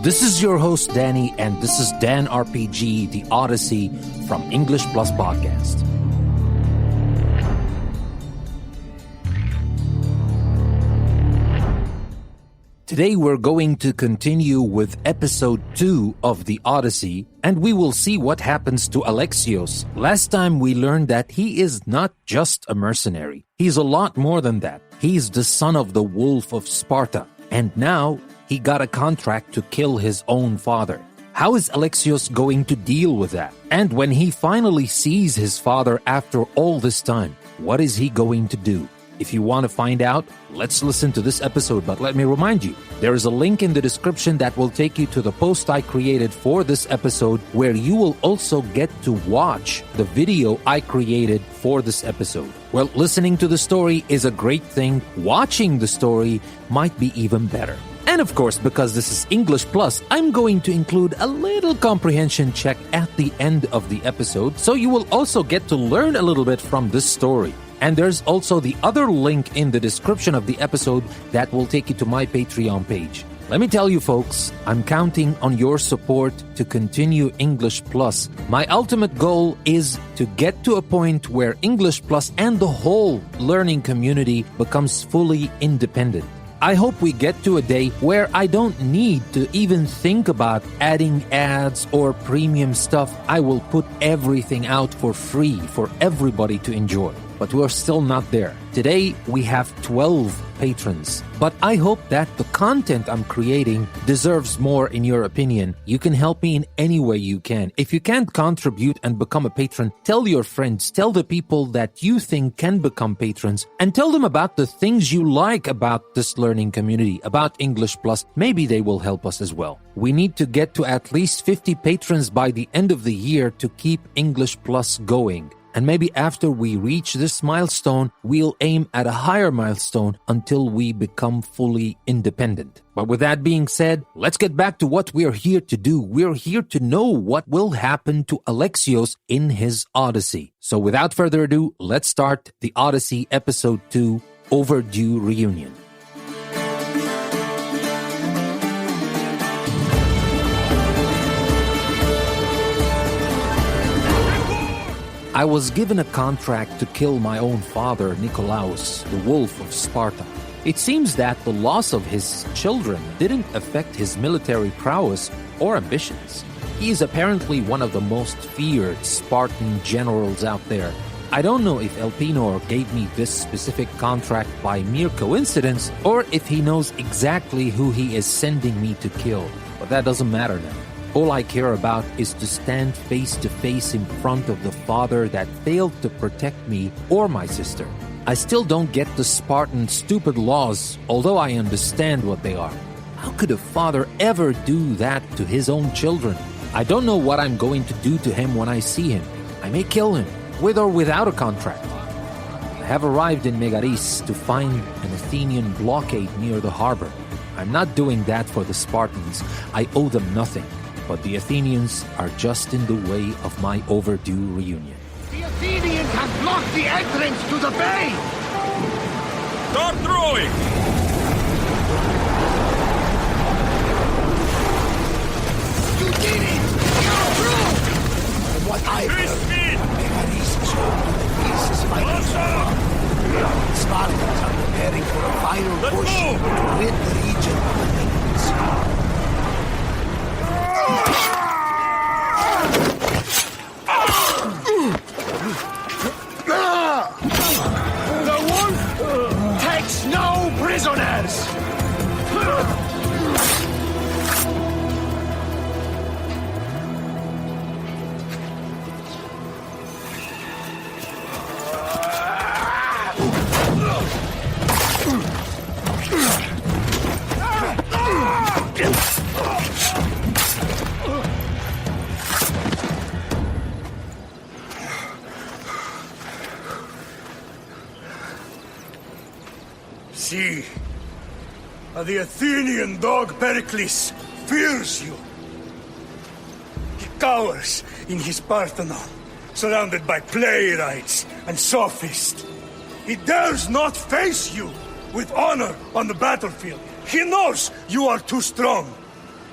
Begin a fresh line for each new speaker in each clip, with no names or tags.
This is your host, Danny, and this is Dan RPG, the Odyssey from English Plus Podcast. Today we're going to continue with episode 2 of the Odyssey, and we will see what happens to Alexios. Last time we learned that he is not just a mercenary. He's a lot more than that. He's the son of the Wolf of Sparta, and now he got a contract to kill his own father. How is Alexios going to deal with that? And when he finally sees his father after all this time, what is he going to do? If you want to find out, let's listen to this episode. But let me remind you, there is a link in the description that will take you to the post I created for this episode, where you will also get to watch the video I created for this episode. Well, listening to the story is a great thing. Watching the story might be even better. And of course, because this is English Plus, I'm going to include a little comprehension check at the end of the episode, so you will also get to learn a little bit from this story. And there's also the other link in the description of the episode that will take you to my Patreon page. Let me tell you folks, I'm counting on your support to continue English Plus. My ultimate goal is to get to a point where English Plus and the whole learning community becomes fully independent. I hope we get to a day where I don't need to even think about adding ads or premium stuff. I will put everything out for free for everybody to enjoy. But we're still not there. Today, we have 12 patrons. But I hope that the content I'm creating deserves more in your opinion. You can help me in any way you can. If you can't contribute and become a patron, tell your friends, tell the people that you think can become patrons, and tell them about the things you like about this learning community, about English Plus. Maybe they will help us as well. We need to get to at least 50 patrons by the end of the year to keep English Plus going. And maybe after we reach this milestone, we'll aim at a higher milestone until we become fully independent. But with that being said, let's get back to what we're here to do. We're here to know what will happen to Alexios in his Odyssey. So without further ado, let's start the Odyssey Episode 2, Overdue Reunion. I was given a contract to kill my own father, Nikolaos, the Wolf of Sparta. It seems that the loss of his children didn't affect his military prowess or ambitions. He is apparently one of the most feared Spartan generals out there. I don't know if Elpenor gave me this specific contract by mere coincidence, or if he knows exactly who he is sending me to kill. But that doesn't matter now. All I care about is to stand face to face in front of the father that failed to protect me or my sister. I still don't get the Spartan stupid laws, although I understand what they are. How could a father ever do that to his own children? I don't know what I'm going to do to him when I see him. I may kill him, with or without a contract. I have arrived in Megaris to find an Athenian blockade near the harbor. I'm not doing that for the Spartans. I owe them nothing. But the Athenians are just in the way of my overdue reunion.
The Athenians have blocked the entrance to the bay!
Start throwing!
You did it! You're through! From what I heard, Megaris is home to the fiercest fighters of the Spartans are preparing for a final push to rid the region of the Athenians. The wolf takes no prisoners!
See, the Athenian dog Pericles fears you. He cowers in his Parthenon, surrounded by playwrights and sophists. He dares not face you with honor on the battlefield. He knows you are too strong.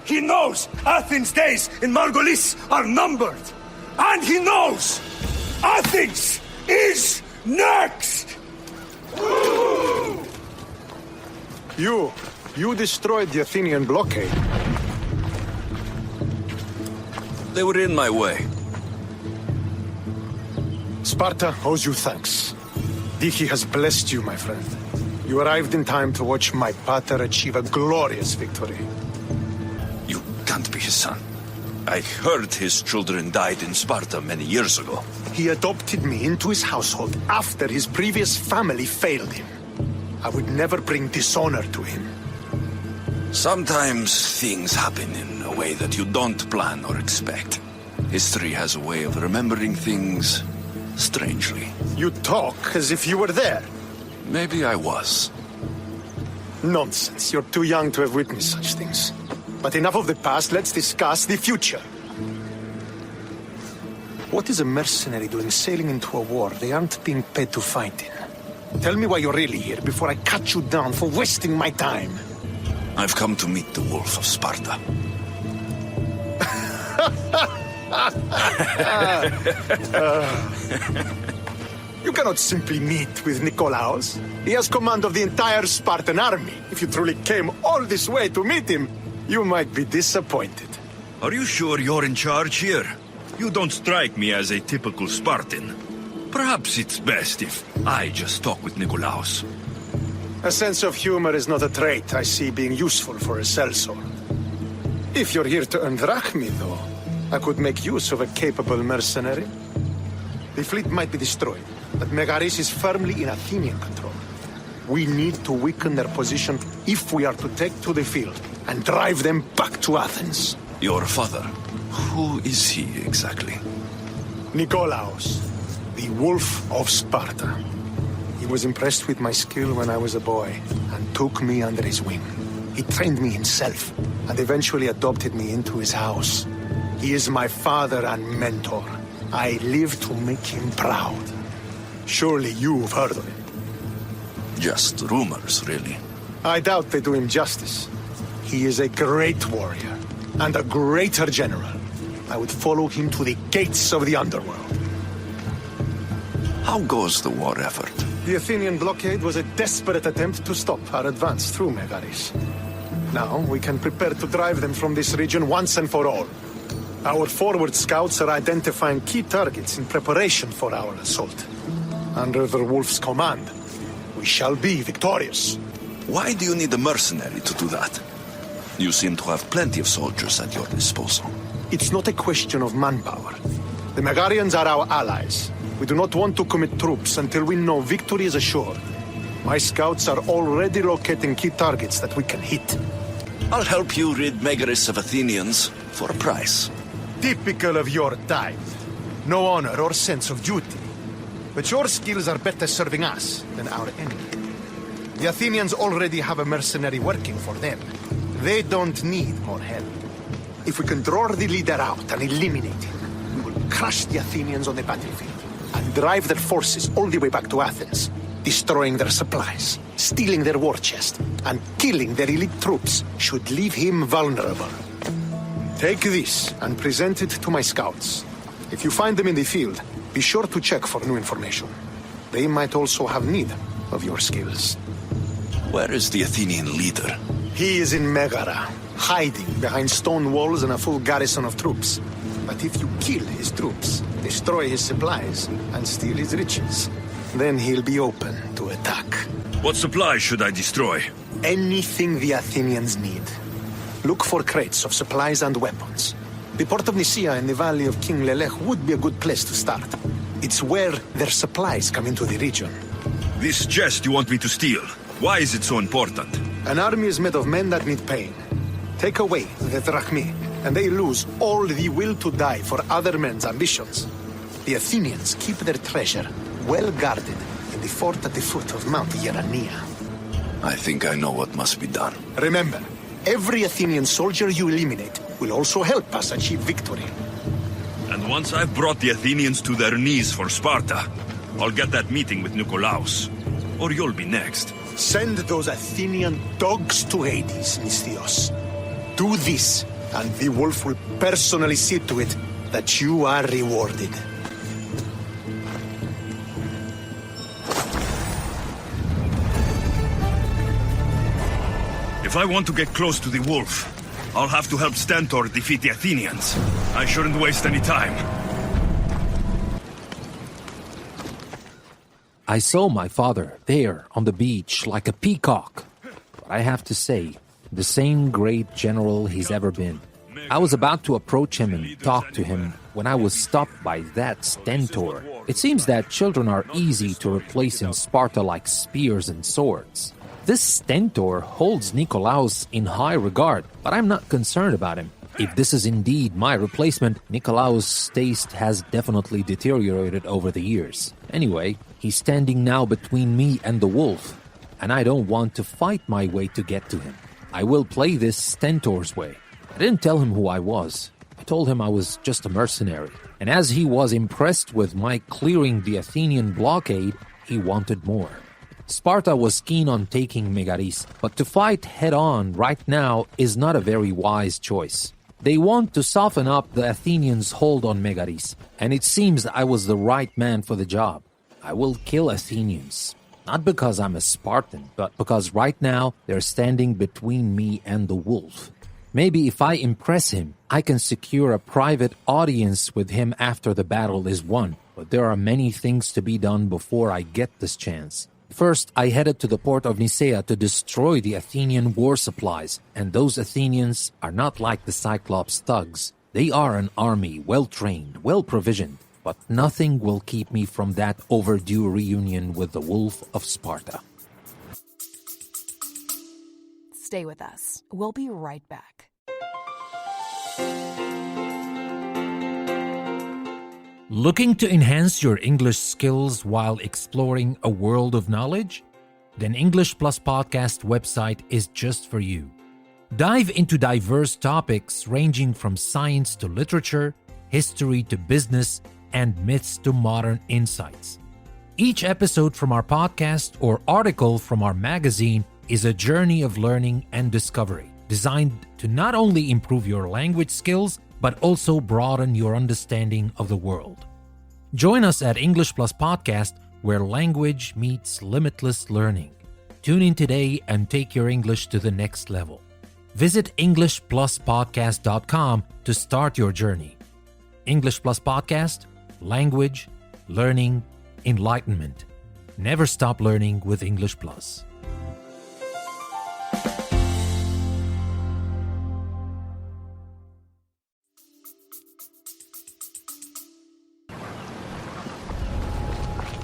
He knows Athens' days in Margolis are numbered. And he knows Athens is next!
You destroyed the Athenian blockade.
They were in my way.
Sparta owes you thanks. Diki has blessed you, my friend. You arrived in time to watch my pater achieve a glorious victory.
You can't be his son. I heard his children died in Sparta many years ago.
He adopted me into his household after his previous family failed him. I would never bring dishonor to him.
Sometimes things happen in a way that you don't plan or expect. History has a way of remembering things strangely.
You talk as if you were there.
Maybe I was.
Nonsense. You're too young to have witnessed such things. But enough of the past, let's discuss the future. What is a mercenary doing sailing into a war they aren't being paid to fight in? Tell me why you're really here before I cut you down for wasting my time.
I've come to meet the Wolf of Sparta.
You cannot simply meet with Nikolaos. He has command of the entire Spartan army. If you truly came all this way to meet him, you might be disappointed.
Are you sure you're in charge here? You don't strike me as a typical Spartan. Perhaps it's best if I just talk with Nikolaos.
A sense of humor is not a trait I see being useful for a sellsword. If you're here to earn drachmi, though, I could make use of a capable mercenary. The fleet might be destroyed, but Megaris is firmly in Athenian control. We need to weaken their position if we are to take to the field and drive them back to Athens.
Your father, who is he exactly?
Nikolaos, the Wolf of Sparta. He was impressed with my skill when I was a boy and took me under his wing. He trained me himself and eventually adopted me into his house. He is my father and mentor. I live to make him proud. Surely you've heard of him.
Just rumors, really.
I doubt they do him justice. He is a great warrior and a greater general. I would follow him to the gates of the underworld.
How goes the war effort?
The Athenian blockade was a desperate attempt to stop our advance through Megaris. Now we can prepare to drive them from this region once and for all. Our forward scouts are identifying key targets in preparation for our assault. Under the Wolf's command, we shall be victorious.
Why do you need a mercenary to do that? You seem to have plenty of soldiers at your disposal.
It's not a question of manpower. The Megarians are our allies. We do not want to commit troops until we know victory is assured. My scouts are already locating key targets that we can hit.
I'll help you rid Megaris of Athenians for a price.
Typical of your type. No honor or sense of duty. But your skills are better serving us than our enemy. The Athenians already have a mercenary working for them. They don't need more help. If we can draw the leader out and eliminate him, we will crush the Athenians on the battlefield and drive their forces all the way back to Athens, destroying their supplies, stealing their war chest, and killing their elite troops should leave him vulnerable. Take this and present it to my scouts. If you find them in the field, be sure to check for new information. They might also have need of your skills.
Where is the Athenian leader?
He is in Megara, hiding behind stone walls and a full garrison of troops. But if you kill his troops, destroy his supplies, and steal his riches, then he'll be open to attack.
What supplies should I destroy?
Anything the Athenians need. Look for crates of supplies and weapons. The port of Nicaea in the valley of King Lelech would be a good place to start. It's where their supplies come into the region.
This chest you want me to steal, why is it so important?
An army is made of men that need pain. Take away the drachmi, and they lose all the will to die for other men's ambitions. The Athenians keep their treasure well guarded in the fort at the foot of Mount Yerania.
I think I know what must be done.
Remember, every Athenian soldier you eliminate will also help us achieve victory.
And once I've brought the Athenians to their knees for Sparta, I'll get that meeting with Nikolaos. Or you'll be next.
Send those Athenian dogs to Hades, Misthios. Do this, and the wolf will personally see to it that you are rewarded.
If I want to get close to the wolf, I'll have to help Stentor defeat the Athenians. I shouldn't waste any time.
I saw my father there on the beach like a peacock. But I have to say, the same great general he's ever been. I was about to approach him and talk to him when I was stopped by that Stentor. It seems that children are easy to replace in Sparta like spears and swords. This Stentor holds Nikolaos in high regard, but I'm not concerned about him. If this is indeed my replacement, Nikolaos' taste has definitely deteriorated over the years. Anyway, he's standing now between me and the wolf, and I don't want to fight my way to get to him. I will play this Stentor's way. I didn't tell him who I was. I told him I was just a mercenary. And as he was impressed with my clearing the Athenian blockade, he wanted more. Sparta was keen on taking Megaris, but to fight head-on right now is not a very wise choice. They want to soften up the Athenians' hold on Megaris, and it seems I was the right man for the job. I will kill Athenians, not because I'm a Spartan, but because right now they're standing between me and the wolf. Maybe if I impress him, I can secure a private audience with him after the battle is won, but there are many things to be done before I get this chance. First, I headed to the port of Nicaea to destroy the Athenian war supplies, and those Athenians are not like the Cyclops thugs. They are an army, well-trained, well-provisioned, but nothing will keep me from that overdue reunion with the Wolf of Sparta.
Stay with us. We'll be right back.
Looking to enhance your English skills while exploring a world of knowledge? Then English Plus Podcast website is just for you. Dive into diverse topics ranging from science to literature, history to business, and myths to modern insights. Each episode from our podcast or article from our magazine is a journey of learning and discovery, designed to not only improve your language skills, but also broaden your understanding of the world. Join us at English Plus Podcast, where language meets limitless learning. Tune in today and take your English to the next level. Visit EnglishPlusPodcast.com to start your journey. English Plus Podcast, language, learning, enlightenment. Never stop learning with English Plus.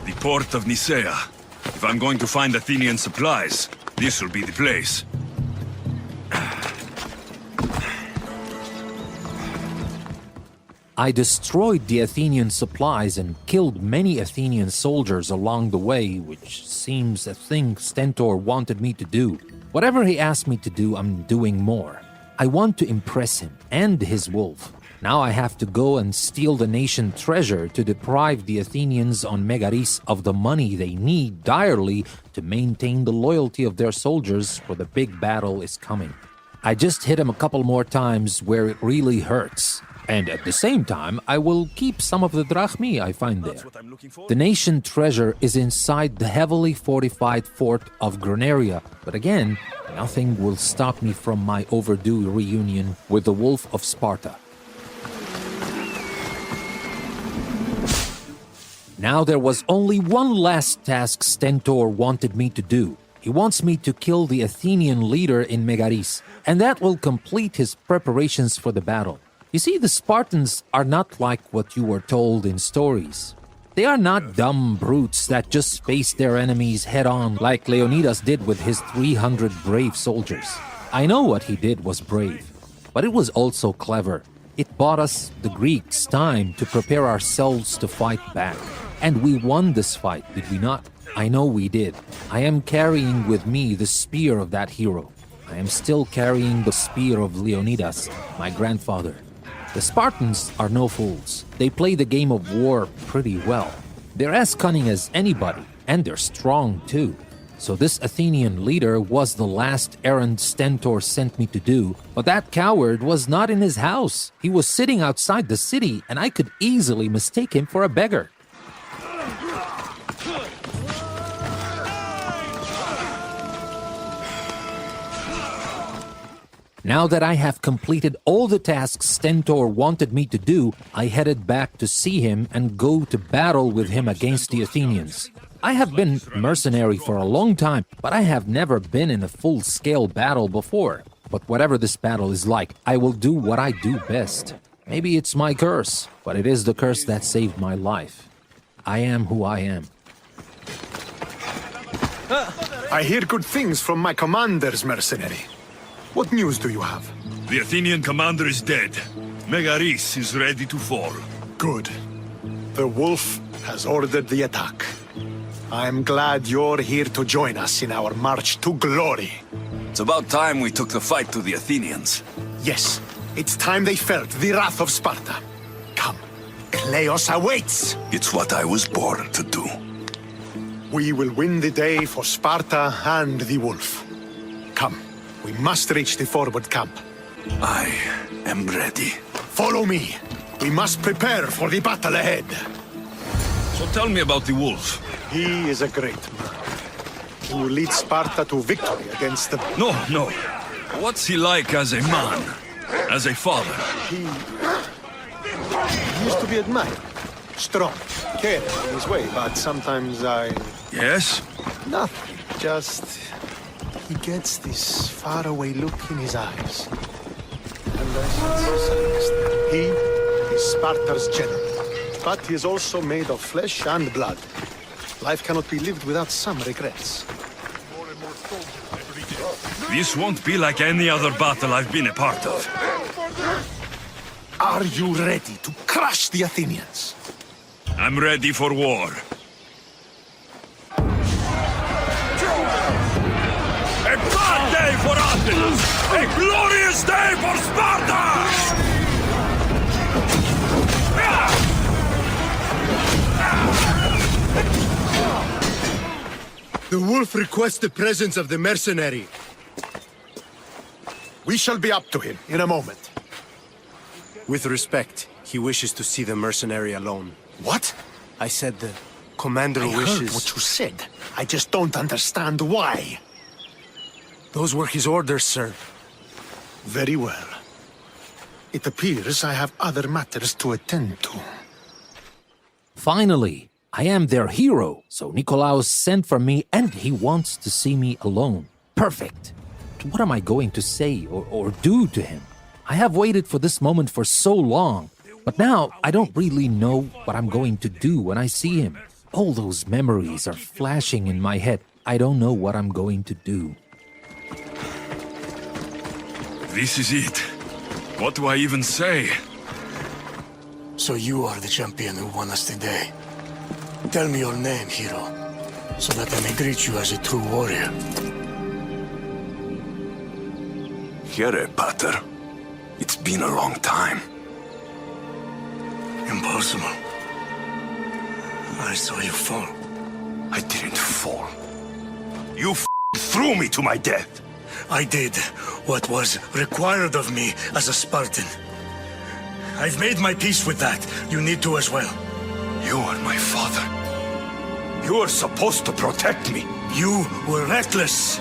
The port of Nicaea. If I'm going to find Athenian supplies, this will be the place.
I destroyed the Athenian supplies and killed many Athenian soldiers along the way, which seems a thing Stentor wanted me to do. Whatever he asked me to do, I'm doing more. I want to impress him and his wolf. Now I have to go and steal the nation treasure to deprive the Athenians on Megaris of the money they need direly to maintain the loyalty of their soldiers for the big battle is coming. I just hit him a couple more times where it really hurts. And at the same time, I will keep some of the drachmi I find there. The nation treasure is inside the heavily fortified fort of Graneria, but again, nothing will stop me from my overdue reunion with the Wolf of Sparta. Now there was only one last task Stentor wanted me to do. He wants me to kill the Athenian leader in Megaris, and that will complete his preparations for the battle. You see, the Spartans are not like what you were told in stories. They are not dumb brutes that just face their enemies head-on like Leonidas did with his 300 brave soldiers. I know what he did was brave, but it was also clever. It bought us, the Greeks, time to prepare ourselves to fight back. And we won this fight, did we not? I know we did. I am carrying with me the spear of that hero. I am still carrying the spear of Leonidas, my grandfather. The Spartans are no fools. They play the game of war pretty well. They're as cunning as anybody, and they're strong too. So this Athenian leader was the last errand Stentor sent me to do, but that coward was not in his house. He was sitting outside the city, and I could easily mistake him for a beggar. Now that I have completed all the tasks Stentor wanted me to do, I headed back to see him and go to battle with him against the Athenians. I have been mercenary for a long time, but I have never been in a full-scale battle before. But whatever this battle is like, I will do what I do best. Maybe it's my curse, but it is the curse that saved my life. I am who I am.
I hear good things from my commanders, mercenary. What news do you have?
The Athenian commander is dead. Megaris is ready to fall.
Good. The wolf has ordered the attack. I'm glad you're here to join us in our march to glory.
It's about time we took the fight to the Athenians.
Yes, it's time they felt the wrath of Sparta. Come, Kleos awaits!
It's what I was born to do.
We will win the day for Sparta and the wolf. Come, we must reach the forward camp.
I am ready.
Follow me. We must prepare for the battle ahead.
So tell me about the wolf.
He is a great man. He will lead Sparta to victory against the...
No. What's he like as a man? As a father?
He used to be admired. Strong, caring in his way, but sometimes
Yes?
Nothing, just... He gets this faraway look in his eyes. And I sense sadness. He is Sparta's general, but he is also made of flesh and blood. Life cannot be lived without some regrets.
This won't be like any other battle I've been a part of.
Are you ready to crush the Athenians?
I'm ready for war. A bad day for Athens! A glorious day for Sparta!
The wolf requests the presence of the mercenary.
We shall be up to him in a moment.
With respect, he wishes to see the mercenary alone.
What?
I said the commander
I
wishes...
heard what you said. I just don't understand why.
Those were his orders, sir.
Very well. It appears I have other matters to attend to.
Finally, I am their hero, so Nikolaos sent for me and he wants to see me alone. Perfect. What am I going to say or do to him? I have waited for this moment for so long, but now I don't really know what I'm going to do when I see him. All those memories are flashing in my head. I don't know what I'm going to do.
This is it. What do I even say?
So you are the champion who won us today. Tell me your name, hero, so that I may greet you as a true warrior.
Here, Pater. It's been a long time.
Impossible. I saw you fall.
I didn't fall. You threw me to my death.
I did what was required of me as a Spartan. I've made my peace with that. You need to as well.
You are my father. You are supposed to protect me.
You were reckless.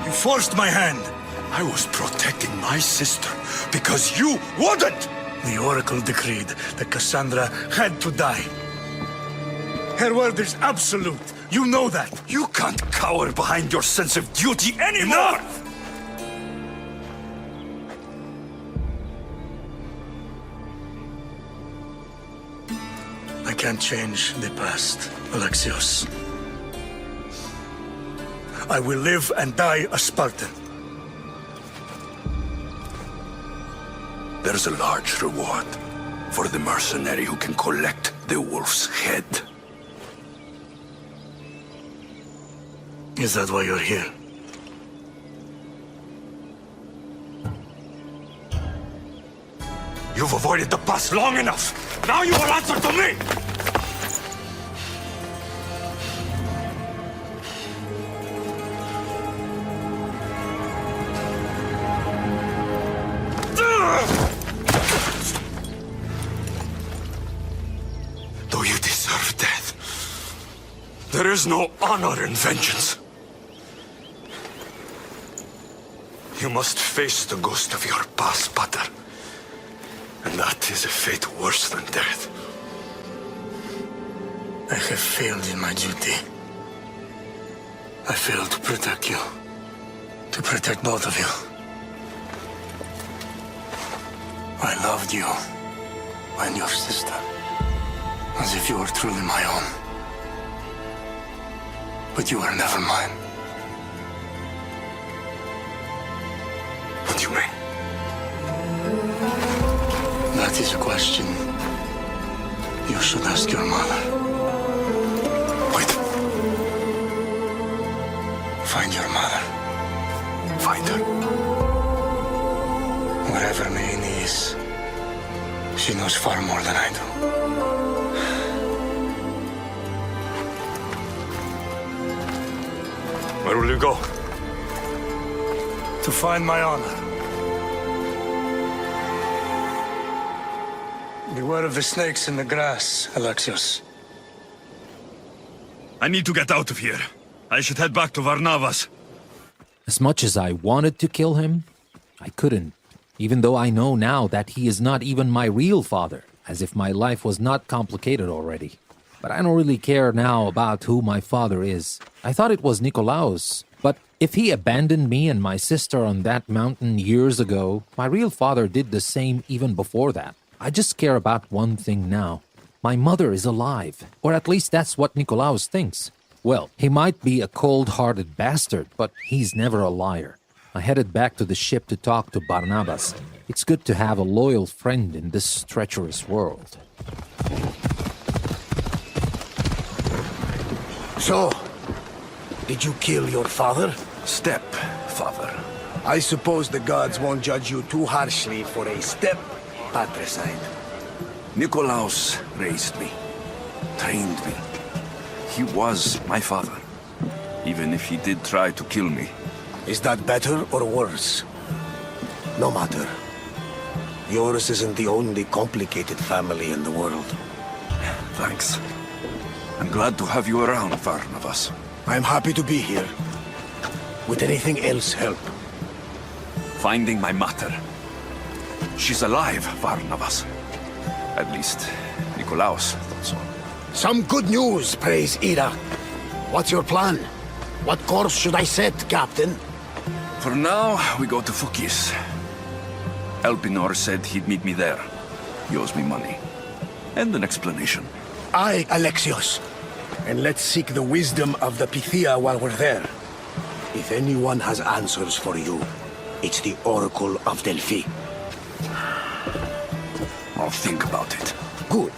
You forced my hand.
I was protecting my sister because you wouldn't!
The Oracle decreed that Cassandra had to die. Her word is absolute. You know that.
You can't cower behind your sense of duty anymore!
Enough! I can't change the past, Alexios. I will live and die a Spartan.
There's a large reward for the mercenary who can collect the wolf's head.
Is that why you're here?
You've avoided the past long enough! Now you will answer to me!
There is no honor in vengeance. You must face the ghost of your past, Pater. And that is a fate worse than death.
I have failed in my duty. I failed to protect you. To protect both of you. I loved you and your sister as if you were truly my own. But you were never mine.
What do you mean?
That is a question you should ask your mother.
Wait.
Find your mother.
Find her.
Wherever Merini is, she knows far more than I do.
Where will you go?
To find my honor. Beware of the snakes in the grass, Alexios.
I need to get out of here. I should head back to Varnavas.
As much as I wanted to kill him, I couldn't. Even though I know now that he is not even my real father, as if my life was not complicated already. But I don't really care now about who my father is. I thought it was Nikolaos. But if he abandoned me and my sister on that mountain years ago, my real father did the same even before that. I just care about one thing now. My mother is alive. Or at least that's what Nikolaos thinks. Well, he might be a cold-hearted bastard, but he's never a liar. I headed back to the ship to talk to Barnabas. It's good to have a loyal friend in this treacherous world.
So, did you kill your father?
Stepfather.
I suppose the gods won't judge you too harshly for a step-patricide.
Nikolaos raised me, trained me. He was my father, even if he did try to kill me.
Is that better or worse? No matter. Yours isn't the only complicated family in the world.
Thanks. I'm glad to have you around, Varnavas.
I'm happy to be here. Would anything else help?
Finding my mother. She's alive, Varnavas. At least, Nikolaos thought so.
Some good news, praise Ira. What's your plan? What course should I set, Captain?
For now, we go to Fukis. Elpinor said he'd meet me there. He owes me money. And an explanation.
Aye, Alexios. And let's seek the wisdom of the Pythia while we're there. If anyone has answers for you, it's the Oracle of Delphi.
I'll think about it.
Good.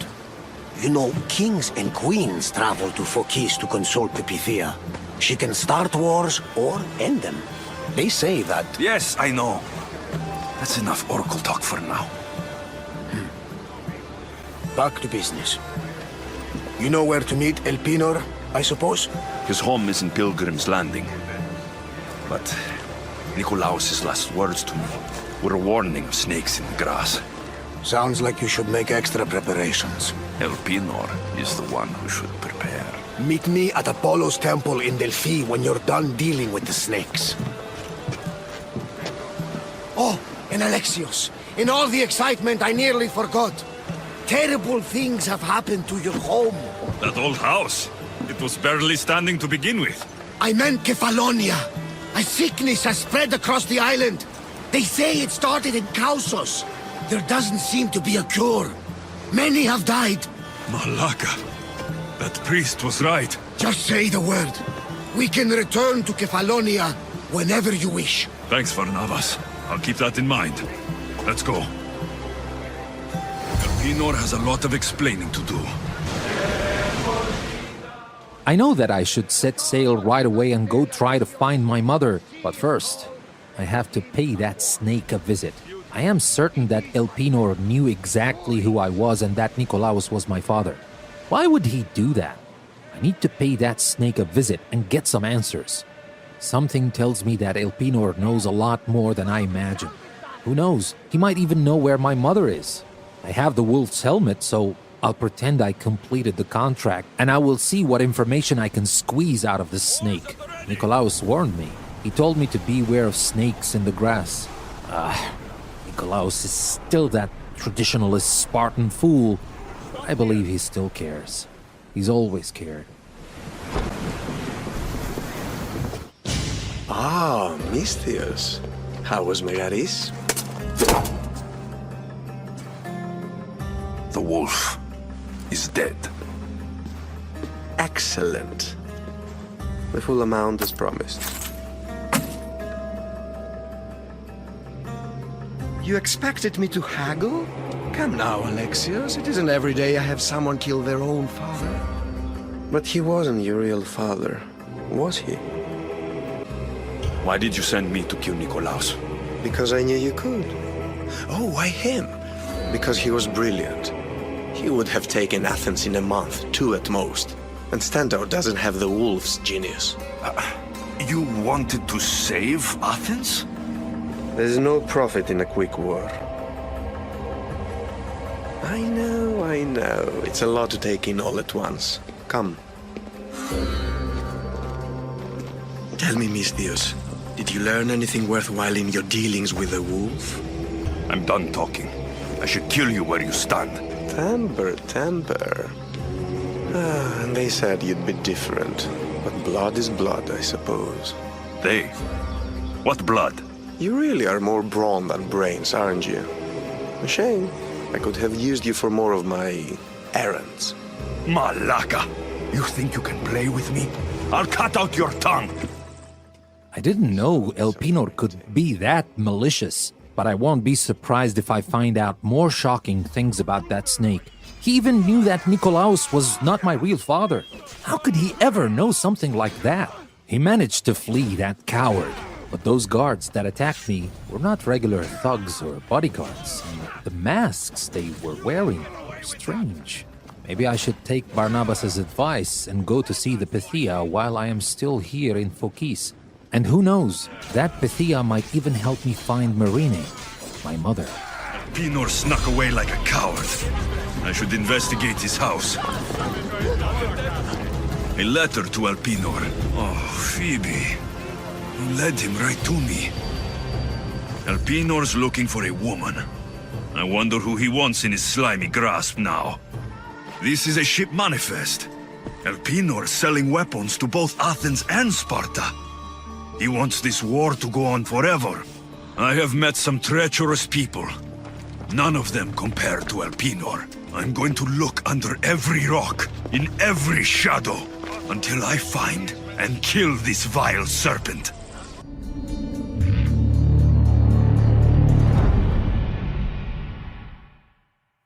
You know, kings and queens travel to Fokis to consult the Pythia. She can start wars or end them. They say that...
Yes, I know. That's enough Oracle talk for now.
Back to business. You know where to meet Elpinor, I suppose?
His home is in Pilgrim's Landing. But Nikolaos' last words to me were a warning of snakes in the grass.
Sounds like you should make extra preparations.
Elpinor is the one who should prepare.
Meet me at Apollo's temple in Delphi when you're done dealing with the snakes. Oh, and Alexios, in all the excitement I nearly forgot. Terrible things have happened to your home.
That old house. It was barely standing to begin with.
I meant Kefalonia. A sickness has spread across the island. They say it started in Kausos. There doesn't seem to be a cure. Many have died.
Malaka. That priest was right.
Just say the word. We can return to Kefalonia whenever you wish.
Thanks, Varnavas. I'll keep that in mind. Let's go. Elpinor has a lot of explaining to do.
I know that I should set sail right away and go try to find my mother, but first, I have to pay that snake a visit. I am certain that Elpinor knew exactly who I was and that Nikolaos was my father. Why would he do that? I need to pay that snake a visit and get some answers. Something tells me that Elpinor knows a lot more than I imagine. Who knows? He might even know where my mother is. I have the wolf's helmet, so I'll pretend I completed the contract, and I will see what information I can squeeze out of this snake. Nikolaos warned me. He told me to beware of snakes in the grass. Nikolaos is still that traditionalist Spartan fool. I believe he still cares. He's always cared.
Ah, Misthios. How was Megaris?
The wolf is dead.
Excellent. The full amount as promised.
You expected me to haggle? Come now, Alexios. It isn't every day I have someone kill their own father.
But he wasn't your real father, was he?
Why did you send me to kill Nikolaos?
Because I knew you could. Oh, why him? Because he was brilliant. He would have taken Athens in a month, 2 at most. And Stentor doesn't have the wolf's genius.
You wanted to save Athens?
There's no profit in a quick war. I know. It's a lot to take in all at once. Come. Tell me, Misthios, did you learn anything worthwhile in your dealings with the wolf?
I'm done talking. I should kill you where you stand.
Temper. And they said you'd be different. But blood is blood, I suppose.
They? What blood?
You really are more brawn than brains, aren't you? A shame. I could have used you for more of my errands.
Malaka! You think you can play with me? I'll cut out your tongue!
I didn't know Elpinor could be that malicious, but I won't be surprised if I find out more shocking things about that snake. He even knew that Nikolaos was not my real father. How could he ever know something like that? He managed to flee, that coward. But those guards that attacked me were not regular thugs or bodyguards. And the masks they were wearing were strange. Maybe I should take Barnabas's advice and go to see the Pythia while I am still here in Phokis. And who knows, that Pythia might even help me find Marine, my mother.
Pinor snuck away like a coward. I should investigate his house. A letter to Elpinor. Oh, Phoebe. You led him right to me. Elpinor's looking for a woman. I wonder who he wants in his slimy grasp now. This is a ship manifest. Elpinor selling weapons to both Athens and Sparta. He wants this war to go on forever. I have met some treacherous people. None of them compare to Elpinor. I'm going to look under every rock, in every shadow, until I find and kill this vile serpent.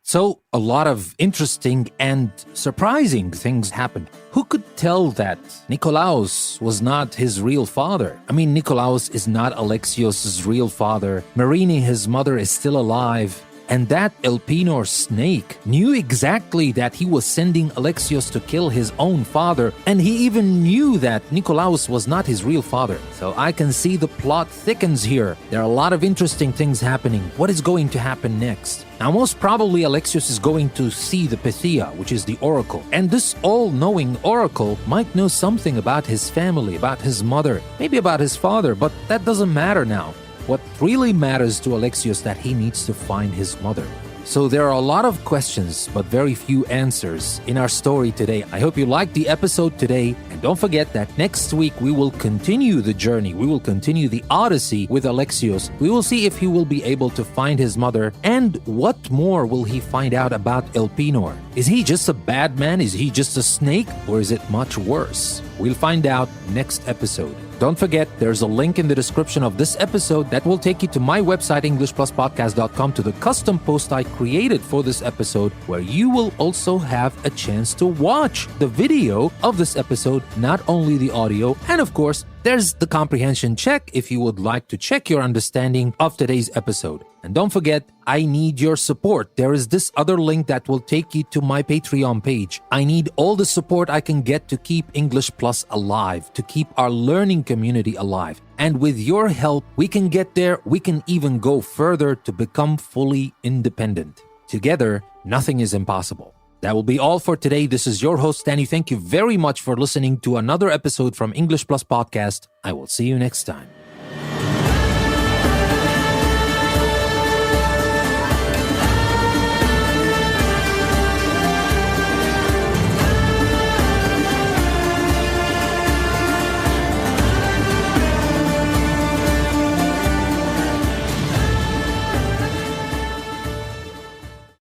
So, a lot of interesting and surprising things happened. Who could tell that Nikolaos was not his real father? I mean, Nikolaos is not Alexios' real father. Marine, his mother, is still alive. And that Elpinor snake knew exactly that he was sending Alexios to kill his own father, and he even knew that Nikolaos was not his real father. So I can see the plot thickens here. There are a lot of interesting things happening. What is going to happen next? Now, most probably Alexios is going to see the Pythia, which is the oracle. And this all-knowing oracle might know something about his family, about his mother, maybe about his father, but that doesn't matter now. What really matters to Alexios that he needs to find his mother. So there are a lot of questions, but very few answers in our story today. I hope you liked the episode today. And don't forget that next week we will continue the journey. We will continue the Odyssey with Alexios. We will see if he will be able to find his mother. And what more will he find out about Elpinor? Is he just a bad man? Is he just a snake? Or is it much worse? We'll find out next episode. Don't forget, there's a link in the description of this episode that will take you to my website, EnglishPlusPodcast.com, to the custom post I created for this episode, where you will also have a chance to watch the video of this episode, not only the audio, and of course, there's the comprehension check if you would like to check your understanding of today's episode. And don't forget, I need your support. There is this other link that will take you to my Patreon page. I need all the support I can get to keep English Plus alive, to keep our learning community alive. And with your help, we can get there. We can even go further to become fully independent. Together, nothing is impossible. That will be all for today. This is your host, Danny. Thank you very much for listening to another episode from English Plus Podcast. I will see you next time.